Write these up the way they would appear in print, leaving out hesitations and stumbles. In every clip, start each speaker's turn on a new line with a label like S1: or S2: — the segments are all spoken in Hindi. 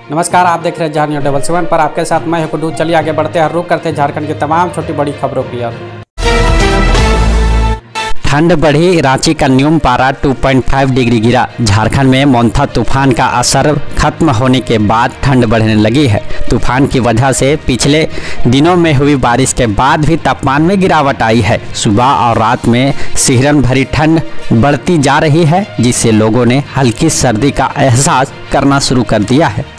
S1: नमस्कार, आप देख रहे हैं जहां न्यूज़ 7 पर। आपके साथ मैं हुकुडू। चलिए आगे बढ़ते हैं, रुक करते हैं झारखंड की तमाम छोटी बड़ी खबरों की ओर। ठंड बढ़ी, रांची का न्यूनतम पारा 2.5 डिग्री गिरा। झारखंड में मोंथा तूफान का असर खत्म होने के बाद ठंड बढ़ने लगी है। तूफान की वजह से पिछले दिनों में हुई बारिश के बाद भी तापमान में गिरावट आई है। सुबह और रात में सिहरन भरी ठंड बढ़ती जा रही है, जिससे लोगों ने हल्की सर्दी का एहसास करना शुरू कर दिया है।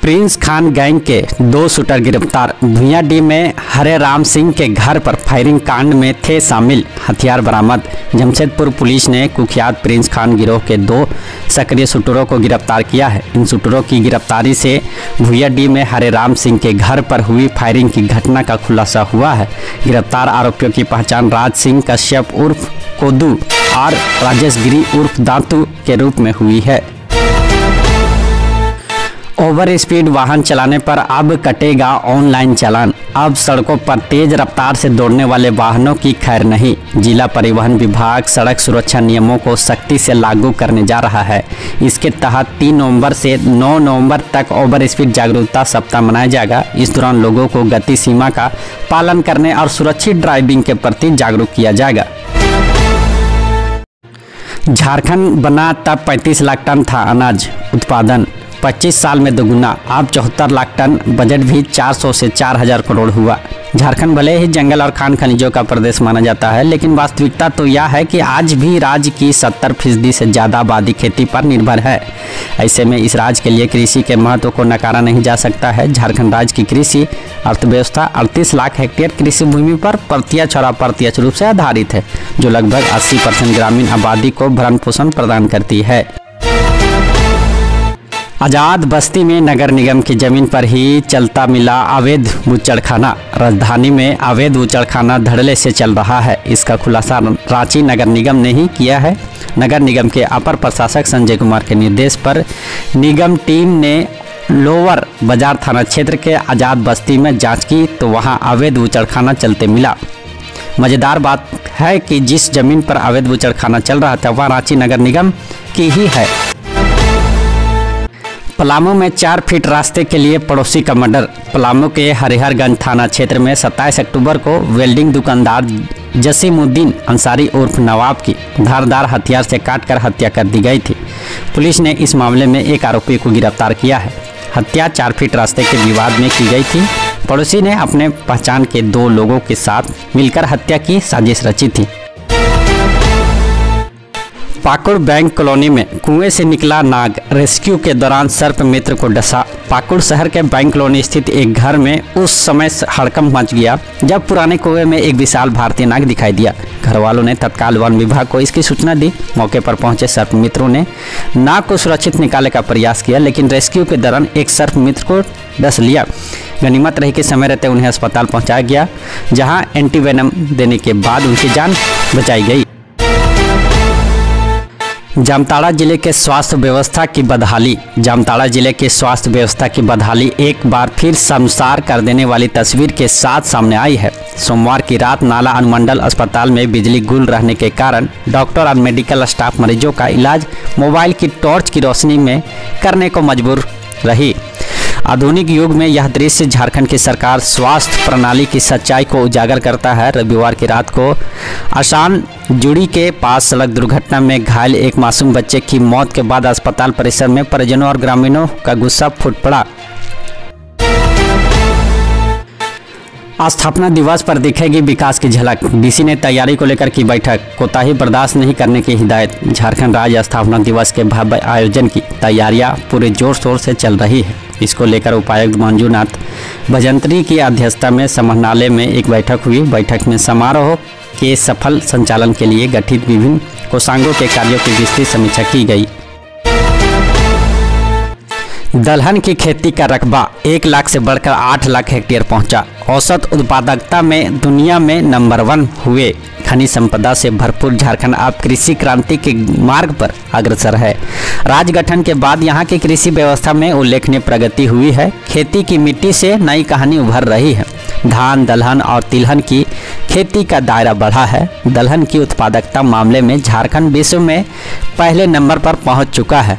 S1: प्रिंस खान गैंग के 2 शूटर गिरफ्तार। भुइयाडीह में हरे राम सिंह के घर पर फायरिंग कांड में थे शामिल, हथियार बरामद। जमशेदपुर पुलिस ने कुख्यात प्रिंस खान गिरोह के 2 सक्रिय शूटरों को गिरफ्तार किया है। इन शूटरों की गिरफ्तारी से भुइयाडीह में हरे राम सिंह के घर पर हुई फायरिंग की घटना का खुलासा हुआ है। गिरफ्तार आरोपियों की पहचान राज सिंह कश्यप उर्फ कोदू और राजेश गिरी उर्फ दांतू के रूप में हुई है। ओवर स्पीड वाहन चलाने पर अब कटेगा ऑनलाइन चालान। अब सड़कों पर तेज रफ्तार से दौड़ने वाले वाहनों की खैर नहीं। जिला परिवहन विभाग सड़क सुरक्षा नियमों को सख्ती से लागू करने जा रहा है। इसके तहत 3 नवंबर से 9 नवंबर तक ओवर स्पीड जागरूकता सप्ताह मनाया जाएगा। इस दौरान लोगों को गति सीमा का पालन करने और सुरक्षित ड्राइविंग के प्रति जागरूक किया जाएगा। झारखंड बना तब 35 लाख टन था अनाज उत्पादन, 25 साल में दोगुना। अब 74 लाख टन, बजट भी 400 से 4000 करोड़ हुआ। झारखंड भले ही जंगल और खान खनिजों का प्रदेश माना जाता है, लेकिन वास्तविकता तो यह है कि आज भी राज्य की 70% से ज़्यादा आबादी खेती पर निर्भर है। ऐसे में इस राज्य के लिए कृषि के महत्व को नकारा नहीं जा सकता है। झारखंड राज्य की कृषि अर्थव्यवस्था 38 लाख हेक्टेयर कृषि भूमि पर प्रत्यक्ष और अप्रत्यक्ष रूप से आधारित है, जो लगभग 80% ग्रामीण आबादी को भरण पोषण प्रदान करती है। आजाद बस्ती में नगर निगम की जमीन पर ही चलता मिला अवैध बूचड़खाना। राजधानी में अवैध बूचड़खाना धड़ल्ले से चल रहा है। इसका खुलासा रांची नगर निगम ने ही किया है। नगर निगम के अपर प्रशासक संजय कुमार के निर्देश पर निगम टीम ने लोअर बाजार थाना क्षेत्र के आजाद बस्ती में जांच की तो वहां अवैध बूचड़खाना चलते मिला। मज़ेदार बात है कि जिस जमीन पर अवैध बूचड़खाना चल रहा था वह रांची नगर निगम की ही है। पलामू में 4 फीट रास्ते के लिए पड़ोसी का मर्डर। पलामू के हरिहरगंज थाना क्षेत्र में 27 अक्टूबर को वेल्डिंग दुकानदार जसीमुद्दीन अंसारी उर्फ नवाब की धारदार हथियार से काटकर हत्या कर दी गई थी। पुलिस ने इस मामले में एक आरोपी को गिरफ्तार किया है। हत्या 4 फीट रास्ते के विवाद में की गई थी। पड़ोसी ने अपने पहचान के 2 लोगों के साथ मिलकर हत्या की साजिश रची थी। पाकुड़ बैंक कॉलोनी में कुएं से निकला नाग, रेस्क्यू के दौरान सर्प मित्र को डसा। पाकुड़ शहर के बैंक कॉलोनी स्थित एक घर में उस समय हड़कंप मच गया जब पुराने कुएं में एक विशाल भारतीय नाग दिखाई दिया। घर वालों ने तत्काल वन विभाग को इसकी सूचना दी। मौके पर पहुंचे सर्प मित्रों ने नाग को सुरक्षित निकालने का प्रयास किया, लेकिन रेस्क्यू के दौरान एक सर्प मित्र को डस लिया। गनीमत रही कि समय रहते उन्हें अस्पताल पहुँचाया गया, जहाँ एंटीवेनम देने के बाद उनकी जान बचाई गई। जामताड़ा जिले के स्वास्थ्य व्यवस्था की बदहाली। जामताड़ा जिले के स्वास्थ्य व्यवस्था की बदहाली एक बार फिर शर्मसार कर देने वाली तस्वीर के साथ सामने आई है। सोमवार की रात नाला अनुमंडल अस्पताल में बिजली गुल रहने के कारण डॉक्टर और मेडिकल स्टाफ मरीजों का इलाज मोबाइल की टॉर्च की रोशनी में करने को मजबूर रही। आधुनिक युग में यह दृश्य झारखंड की सरकार स्वास्थ्य प्रणाली की सच्चाई को उजागर करता है। रविवार की रात को आसान जुड़ी के पास सड़क दुर्घटना में घायल एक मासूम बच्चे की मौत के बाद अस्पताल परिसर में परिजनों और ग्रामीणों का गुस्सा फूट पड़ा। स्थापना दिवस पर दिखेगी विकास की झलक। डीसी ने तैयारी को लेकर की बैठक, कोताही बर्दाश्त नहीं करने की हिदायत। झारखंड राज्य स्थापना दिवस के भव्य आयोजन की तैयारियां पूरे जोर शोर से चल रही है। इसको लेकर उपायुक्त मंजूनाथ भजंत्री की अध्यक्षता में समाहरणालय में एक बैठक हुई। बैठक में समारोह के सफल संचालन के लिए गठित विभिन्न कोषांगों के कार्यों की विस्तृत समीक्षा की गई। दलहन की खेती का रकबा 1 लाख से बढ़कर 8 लाख हेक्टेयर पहुंचा। औसत उत्पादकता में दुनिया में नंबर 1 हुए। खनिज संपदा से भरपूर झारखंड अब कृषि क्रांति के मार्ग पर अग्रसर है। राज्य गठन के बाद यहाँ की कृषि व्यवस्था में उल्लेखनीय प्रगति हुई है। खेती की मिट्टी से नई कहानी उभर रही है। धान, दलहन और तिलहन की खेती का दायरा बढ़ा है। दलहन की उत्पादकता मामले में झारखंड विश्व में पहले नंबर पर पहुँच चुका है।